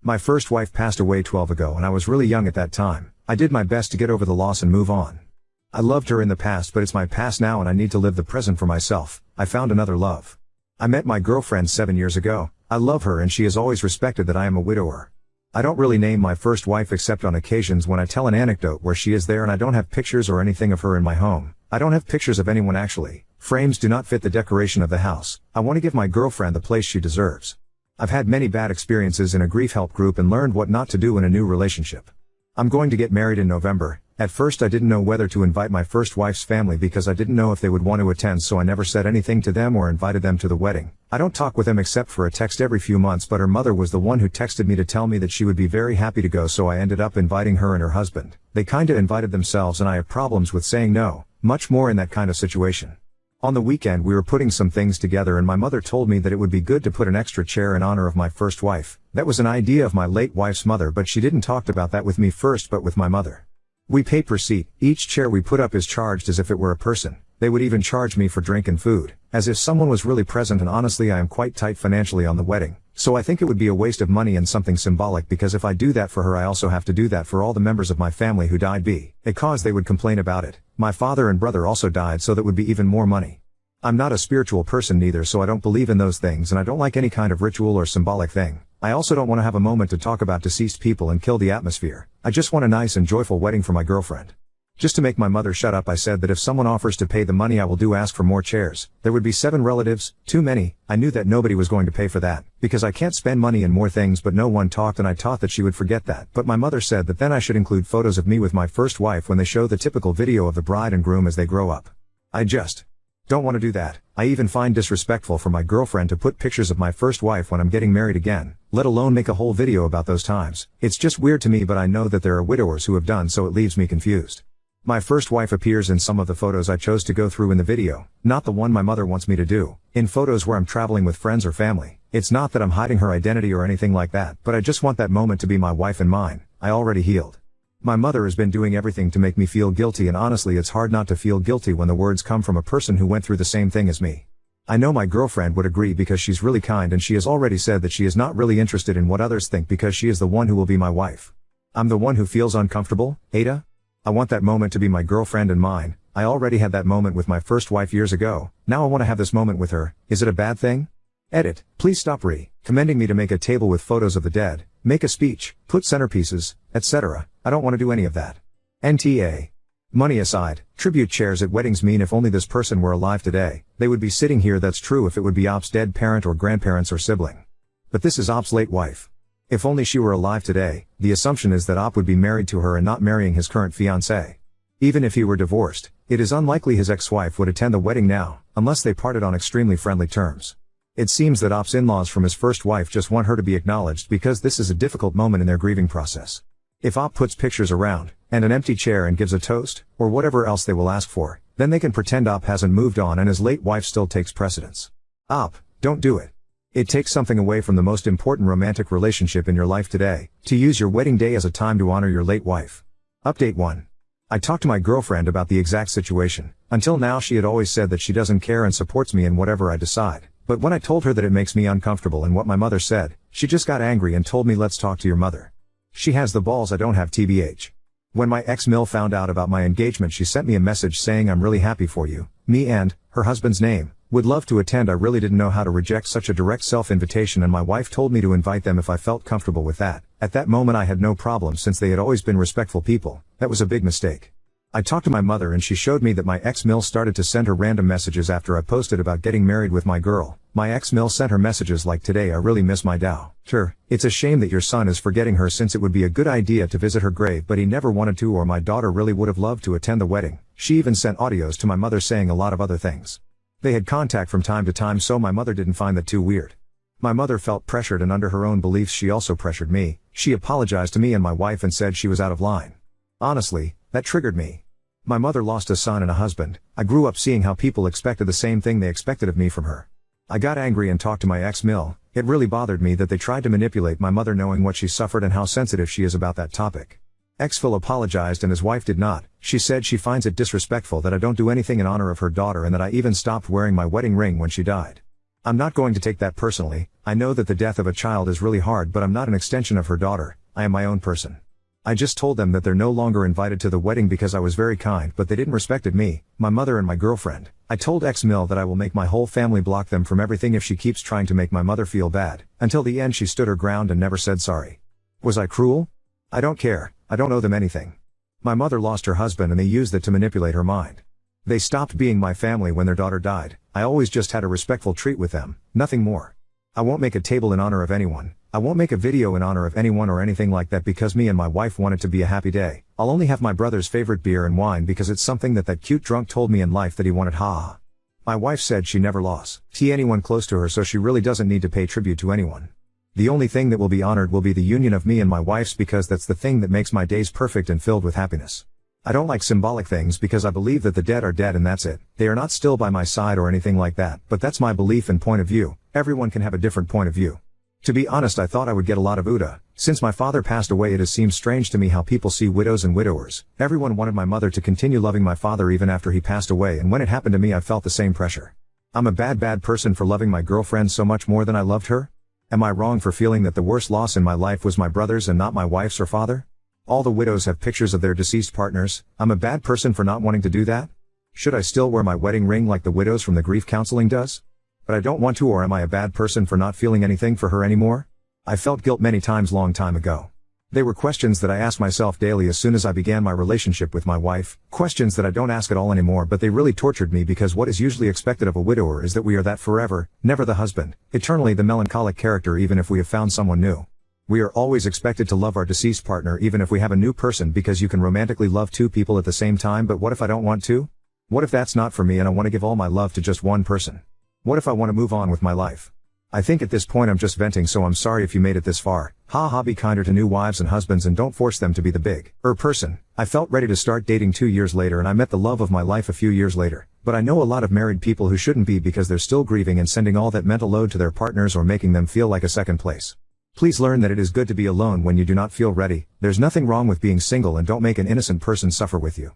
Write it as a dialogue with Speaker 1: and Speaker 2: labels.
Speaker 1: My first wife passed away 12 ago and I was really young at that time. I did my best to get over the loss and move on. I loved her in the past, but it's my past now and I need to live the present for myself. I found another love. I met my girlfriend 7 years ago. I love her and she has always respected that I am a widower. I don't really name my first wife except on occasions when I tell an anecdote where she is there, and I don't have pictures or anything of her in my home. I don't have pictures of anyone actually. Frames do not fit the decoration of the house. I want to give my girlfriend the place she deserves. I've had many bad experiences in a grief help group and learned what not to do in a new relationship. I'm going to get married in November. At first I didn't know whether to invite my first wife's family because I didn't know if they would want to attend, so I never said anything to them or invited them to the wedding. I don't talk with them except for a text every few months, but her mother was the one who texted me to tell me that she would be very happy to go, so I ended up inviting her and her husband. They kinda invited themselves and I have problems with saying no, much more in that kind of situation. On the weekend we were putting some things together and my mother told me that it would be good to put an extra chair in honor of my first wife. That was an idea of my late wife's mother, but she didn't talk about that with me first but with my mother. We pay per seat. Each chair we put up is charged as if it were a person. They would even charge me for drink and food, as if someone was really present, and honestly I am quite tight financially on the wedding, so I think it would be a waste of money and something symbolic, because if I do that for her I also have to do that for all the members of my family who died because they would complain about it. My father and brother also died, so that would be even more money. I'm not a spiritual person neither, so I don't believe in those things and I don't like any kind of ritual or symbolic thing. I also don't want to have a moment to talk about deceased people and kill the atmosphere. I just want a nice and joyful wedding for my girlfriend. Just to make my mother shut up, I said that if someone offers to pay the money I will ask for more chairs. There would be 7 relatives, too many. I knew that nobody was going to pay for that, because I can't spend money in more things, but no one talked and I thought that she would forget that. But my mother said that then I should include photos of me with my first wife when they show the typical video of the bride and groom as they grow up. I just don't want to do that. I even find disrespectful for my girlfriend to put pictures of my first wife when I'm getting married again, let alone make a whole video about those times. It's just weird to me, but I know that there are widowers who have done so. It leaves me confused. My first wife appears in some of the photos I chose to go through in the video, not the one my mother wants me to do. In photos where I'm traveling with friends or family. It's not that I'm hiding her identity or anything like that, but I just want that moment to be my wife and mine. I already healed. My mother has been doing everything to make me feel guilty, and honestly it's hard not to feel guilty when the words come from a person who went through the same thing as me. I know my girlfriend would agree because she's really kind, and she has already said that she is not really interested in what others think because she is the one who will be my wife. I'm the one who feels uncomfortable, Ada? I want that moment to be my girlfriend and mine. I already had that moment with my first wife years ago. Now I want to have this moment with her. Is it a bad thing? Edit. Please stop recommending me to make a table with photos of the dead, make a speech, put centerpieces, etc. I don't want to do any of that. NTA. Money aside, tribute chairs at weddings mean if only this person were alive today, they would be sitting here. That's true if it would be Op's dead parent or grandparents or sibling. But this is Op's late wife. If only she were alive today, the assumption is that Op would be married to her and not marrying his current fiancée. Even if he were divorced, it is unlikely his ex-wife would attend the wedding now, unless they parted on extremely friendly terms. It seems that Op's in-laws from his first wife just want her to be acknowledged because this is a difficult moment in their grieving process. If Op puts pictures around, and an empty chair and gives a toast, or whatever else they will ask for, then they can pretend Op hasn't moved on and his late wife still takes precedence. Op, don't do it. It takes something away from the most important romantic relationship in your life today, to use your wedding day as a time to honor your late wife. Update 1. I talked to my girlfriend about the exact situation. Until now she had always said that she doesn't care and supports me in whatever I decide. But when I told her that it makes me uncomfortable and what my mother said, she just got angry and told me, let's talk to your mother. She has the balls, I don't have, TBH. When my ex-Mill found out about my engagement, she sent me a message saying, I'm really happy for you, me and her husband's name. Would love to attend. I really didn't know how to reject such a direct self-invitation, and my wife told me to invite them if I felt comfortable with that. At that moment I had no problem since they had always been respectful people. That was a big mistake. I talked to my mother and she showed me that my ex-Mill started to send her random messages after I posted about getting married with my girl. My ex-Mill sent her messages like, today I really miss my Dow. Sure, it's a shame that your son is forgetting her since it would be a good idea to visit her grave, but he never wanted to, or my daughter really would have loved to attend the wedding. She even sent audios to my mother saying a lot of other things. They had contact from time to time, so my mother didn't find that too weird. My mother felt pressured, and under her own beliefs she also pressured me. She apologized to me and my wife and said she was out of line. Honestly, that triggered me. My mother lost a son and a husband. I grew up seeing how people expected the same thing they expected of me from her. I got angry and talked to my ex-Mill. It really bothered me that they tried to manipulate my mother, knowing what she suffered and how sensitive she is about that topic. Ex-Phil apologized and his wife did not. She said she finds it disrespectful that I don't do anything in honor of her daughter and that I even stopped wearing my wedding ring when she died. I'm not going to take that personally. I know that the death of a child is really hard, but I'm not an extension of her daughter. I am my own person. I just told them that they're no longer invited to the wedding because I was very kind, but they didn't respect me, my mother and my girlfriend. I told X-Mill that I will make my whole family block them from everything if she keeps trying to make my mother feel bad. Until the end she stood her ground and never said sorry. Was I cruel? I don't care. I don't owe them anything. My mother lost her husband and they used it to manipulate her mind. They stopped being my family when their daughter died. I always just had a respectful treat with them, nothing more. I won't make a table in honor of anyone. I won't make a video in honor of anyone or anything like that because me and my wife want it to be a happy day. I'll only have my brother's favorite beer and wine because it's something that cute drunk told me in life that he wanted, ha. My wife said she never lost anyone close to her, so she really doesn't need to pay tribute to anyone. The only thing that will be honored will be the union of me and my wife's, because that's the thing that makes my days perfect and filled with happiness. I don't like symbolic things because I believe that the dead are dead and that's it. They are not still by my side or anything like that, but that's my belief and point of view. Everyone can have a different point of view. To be honest, I thought I would get a lot of OODA. Since my father passed away, it has seemed strange to me how people see widows and widowers. Everyone wanted my mother to continue loving my father even after he passed away, and when it happened to me I felt the same pressure. I'm a bad person for loving my girlfriend so much more than I loved her? Am I wrong for feeling that the worst loss in my life was my brother's and not my wife's or father? All the widows have pictures of their deceased partners. I'm a bad person for not wanting to do that? Should I still wear my wedding ring like the widows from the grief counseling does? But I don't want to, or am I a bad person for not feeling anything for her anymore? I felt guilt many times long time ago. They were questions that I asked myself daily as soon as I began my relationship with my wife, questions that I don't ask at all anymore, but they really tortured me because what is usually expected of a widower is that we are that forever, never the husband, eternally the melancholic character even if we have found someone new. We are always expected to love our deceased partner even if we have a new person, because you can romantically love two people at the same time, but what if I don't want to? What if that's not for me and I want to give all my love to just one person? What if I want to move on with my life? I think at this point I'm just venting, so I'm sorry if you made it this far. Ha, be kinder to new wives and husbands and don't force them to be the big person. I felt ready to start dating 2 years later and I met the love of my life a few years later. But I know a lot of married people who shouldn't be because they're still grieving and sending all that mental load to their partners or making them feel like a second place. Please learn that it is good to be alone when you do not feel ready. There's nothing wrong with being single, and don't make an innocent person suffer with you.